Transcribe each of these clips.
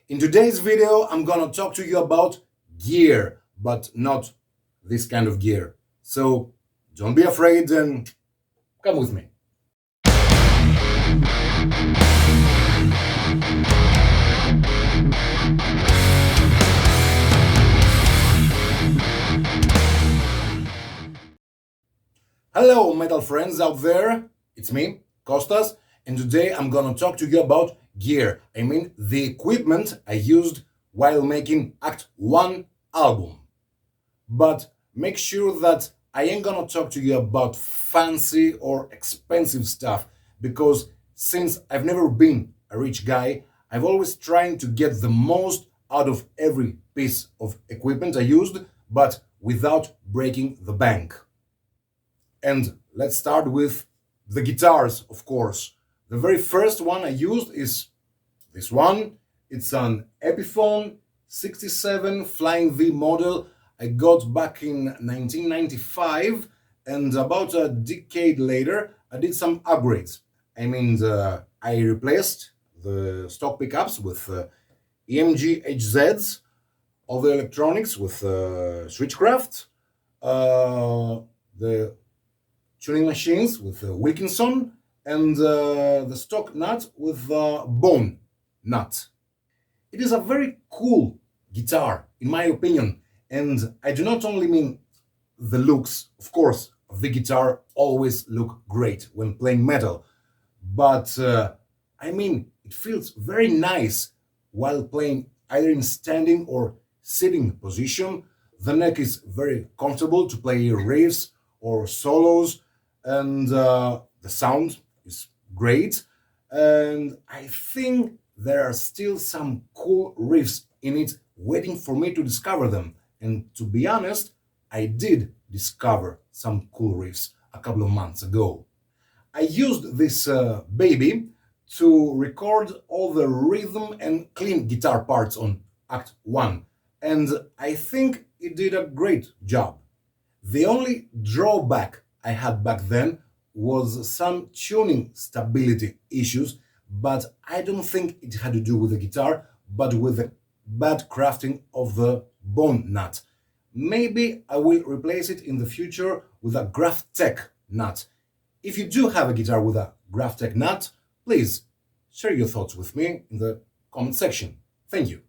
In today's video, I'm gonna talk to you about gear, but not this kind of gear. So don't be afraid and come with me. Hello, metal friends out there. It's me, Kostas, and today I'm gonna talk to you about gear. I mean, the equipment I used while making Act 1 album. But make sure that I ain't gonna talk to you about fancy or expensive stuff because since I've never been a rich guy, I've always trying to get the most out of every piece of equipment I used, but without breaking the bank. And let's start with the guitars, of course. The very first one I used is this one. It's an Epiphone 67 Flying V model I got back in 1995, and about a decade later I did some upgrades. I replaced the stock pickups with EMG HZs, all the electronics with Switchcraft, the tuning machines with Wilkinson, and the stock nut with bone nut. It is a very cool guitar, in my opinion, and I do not only mean the looks. Of course, the guitar always look great when playing metal, but it feels very nice while playing either in standing or sitting position. The neck is very comfortable to play riffs or solos, and the sound is great. And I think there are still some cool riffs in it waiting for me to discover them. And to be honest, I did discover some cool riffs a couple of months ago. I used this baby to record all the rhythm and clean guitar parts on Act 1, and I think it did a great job. The only drawback I had back then was some tuning stability issues, but I don't think it had to do with the guitar, but with the bad crafting of the bone nut. Maybe I will replace it in the future with a Graphtec nut. If you do have a guitar with a Graphtec nut, please share your thoughts with me in the comment section. Thank you.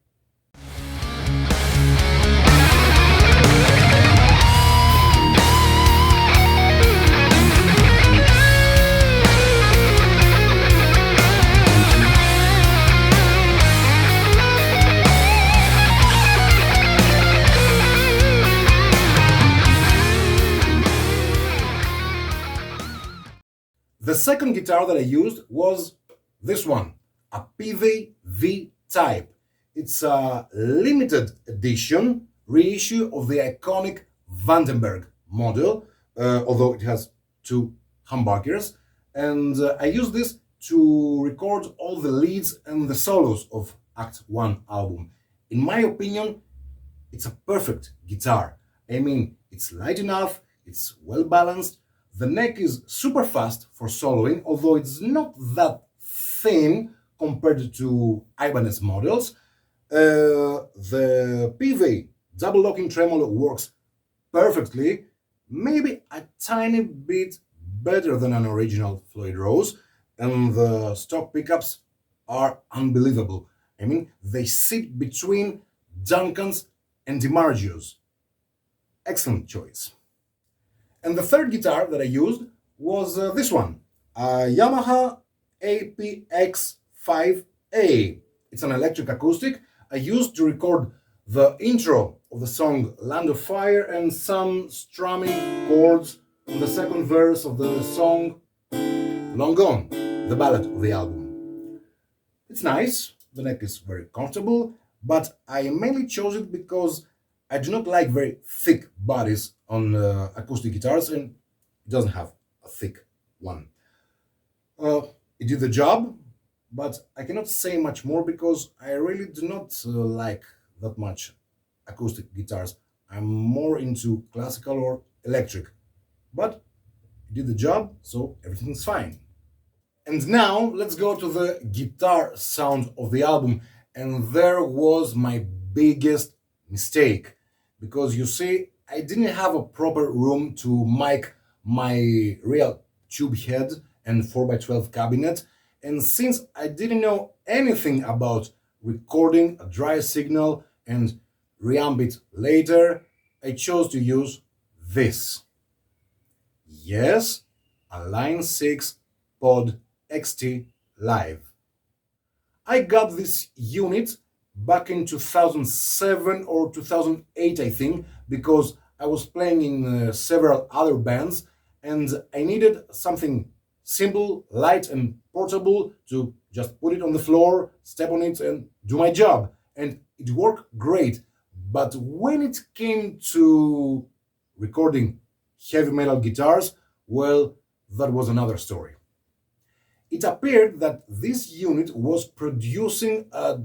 The second guitar that I used was this one, a PV V-Type. It's a limited edition reissue of the iconic Vandenberg model, although it has two humbuckers. And I used this to record all the leads and the solos of Act 1 album. In my opinion, it's a perfect guitar. It's light enough, it's well balanced. The neck is super fast for soloing, although it's not that thin compared to Ibanez models. The PV double locking tremolo works perfectly, maybe a tiny bit better than an original Floyd Rose, and the stock pickups are unbelievable. They sit between Duncans and DiMargio's. Excellent choice. And the third guitar that I used was this one, a Yamaha APX5A. It's an electric acoustic I used to record the intro of the song Land of Fire and some strumming chords on the second verse of the song Long Gone, the ballad of the album. It's nice, the neck is very comfortable, but I mainly chose it because I do not like very thick bodies on acoustic guitars, and it doesn't have a thick one. It did the job, but I cannot say much more because I really do not like that much acoustic guitars. I'm more into classical or electric, but it did the job, so everything's fine. And now let's go to the guitar sound of the album. And there was my biggest mistake. Because you see, I didn't have a proper room to mic my real tube head and 4x12 cabinet. And since I didn't know anything about recording a dry signal and reamp it later, I chose to use this. Yes, a Line 6 Pod XT Live. I got this unit back in 2007 or 2008, I think, because I was playing in several other bands and I needed something simple, light, and portable to just put it on the floor, step on it, and do my job. And it worked great. But when it came to recording heavy metal guitars, well, that was another story. It appeared that this unit was producing a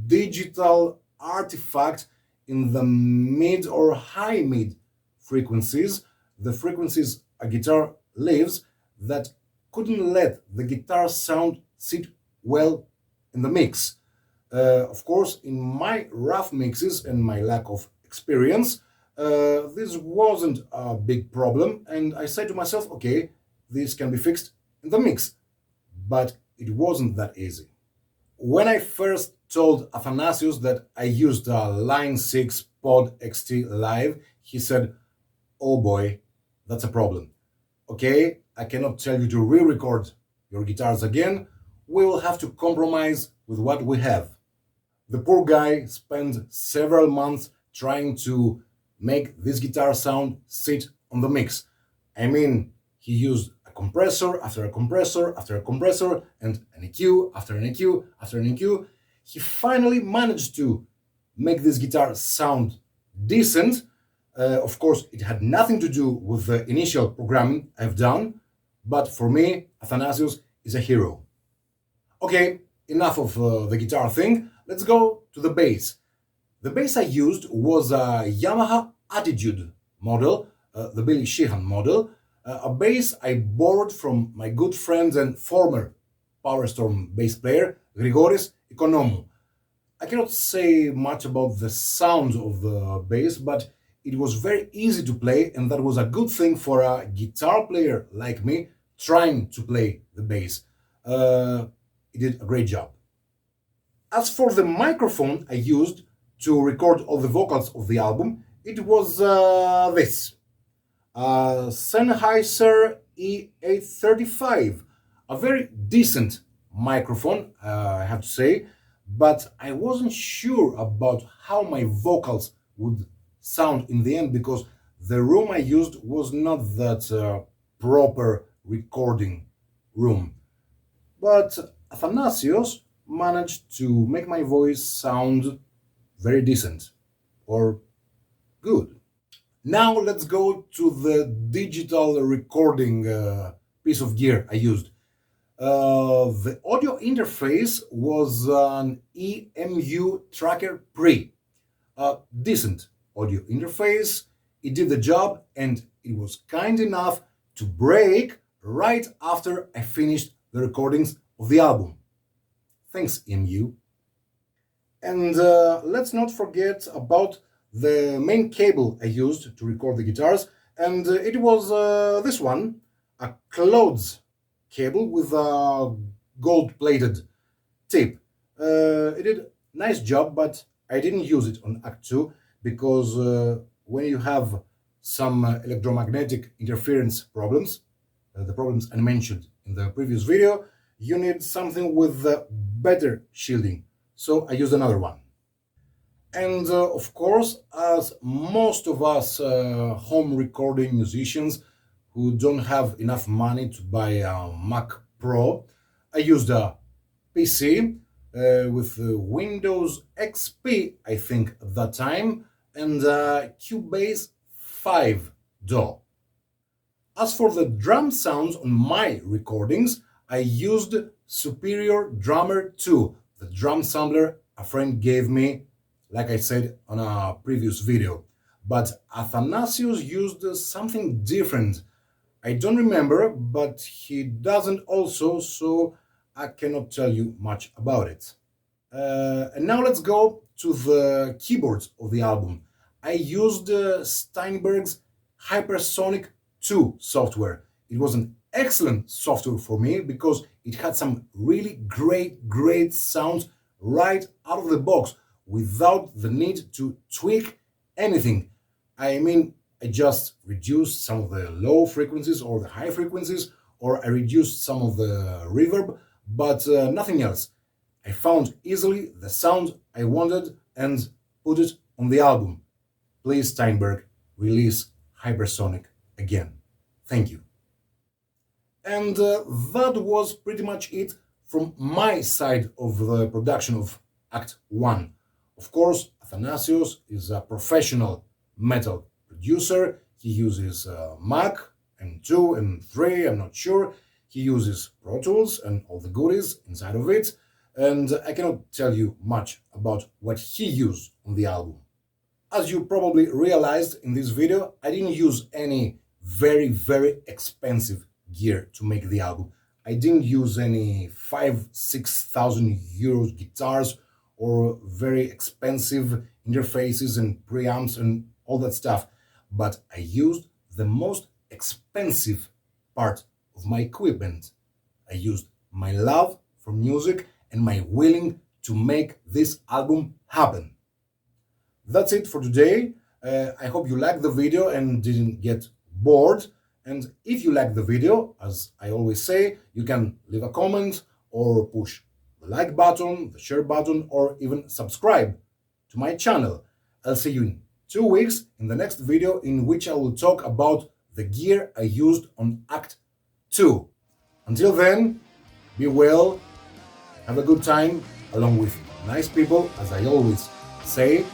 digital artifact in the mid or high mid frequencies, the frequencies a guitar lives, that couldn't let the guitar sound sit well in the mix. Of course, in my rough mixes and my lack of experience, this wasn't a big problem, and I said to myself, okay, this can be fixed in the mix. But it wasn't that easy. When I first told Athanasius that I used a Line 6 Pod XT Live, he said, "Oh boy, that's a problem. Okay, I cannot tell you to re-record your guitars again. We will have to compromise with what we have." The poor guy spent several months trying to make this guitar sound sit on the mix. I mean, he used a compressor after a compressor after a compressor and an EQ after an EQ after an EQ. He finally managed to make this guitar sound decent. Of course, it had nothing to do with the initial programming I've done, but for me, Athanasius is a hero. Okay, enough of the guitar thing. Let's go to the bass. The bass I used was a Yamaha Attitude model, the Billy Sheehan model, a bass I borrowed from my good friend and former PowerStorm bass player, Grigoris Economou. I cannot say much about the sound of the bass, but it was very easy to play, and that was a good thing for a guitar player like me trying to play the bass. It did a great job. As for the microphone I used to record all the vocals of the album, it was this. Sennheiser E835, a very decent microphone, I have to say, but I wasn't sure about how my vocals would sound in the end because the room I used was not that proper recording room. But Athanasios managed to make my voice sound very decent or good. Now let's go to the digital recording piece of gear I used. The audio interface was an EMU Tracker Pre. A decent audio interface. It did the job and it was kind enough to break right after I finished the recordings of the album. Thanks, EMU. And let's not forget about the main cable I used to record the guitars, and it was this one, a clothes cable with a gold-plated tip. It did a nice job, but I didn't use it on Act 2 because when you have some electromagnetic interference problems, the problems I mentioned in the previous video, you need something with better shielding. So I used another one. And of course, as most of us home recording musicians who don't have enough money to buy a Mac Pro, I used a PC with Windows XP, I think, at that time, and Cubase 5 DAW. As for the drum sounds on my recordings, I used Superior Drummer 2, the drum sampler a friend gave me, like I said on a previous video. But Athanasius used something different. I don't remember, but he doesn't also, so I cannot tell you much about it. And now let's go to the keyboards of the album. I used Steinberg's Hypersonic 2 software. It was an excellent software for me because it had some really great sounds right out of the box without the need to tweak anything. I mean, I just reduced some of the low frequencies or the high frequencies, or I reduced some of the reverb, but nothing else. I found easily the sound I wanted and put it on the album. Please, Steinberg, release Hypersonic again. Thank you. And that was pretty much it from my side of the production of Act 1. Of course, Athanasios is a professional metal producer. He uses Mac and 2 and 3, I'm not sure. He uses Pro Tools and all the goodies inside of it. And I cannot tell you much about what he used on the album. As you probably realized in this video, I didn't use any very expensive gear to make the album. I didn't use any 5,000-6,000 euros guitars or very expensive interfaces and preamps and all that stuff, but I used the most expensive part of my equipment. I used my love for music and my willing to make this album happen. That's it for today. I hope you liked the video and didn't get bored. And if you like the video, as I always say, you can leave a comment or push the like button, the share button, or even subscribe to my channel. I'll see you in 2 weeks in the next video, in which I will talk about the gear I used on Act 2. Until then, be well, have a good time along with nice people, as I always say.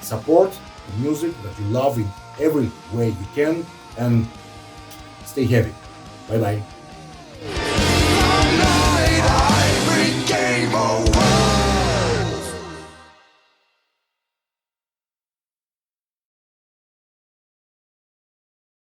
Support the music that you love in every way you can, and stay heavy. Bye bye.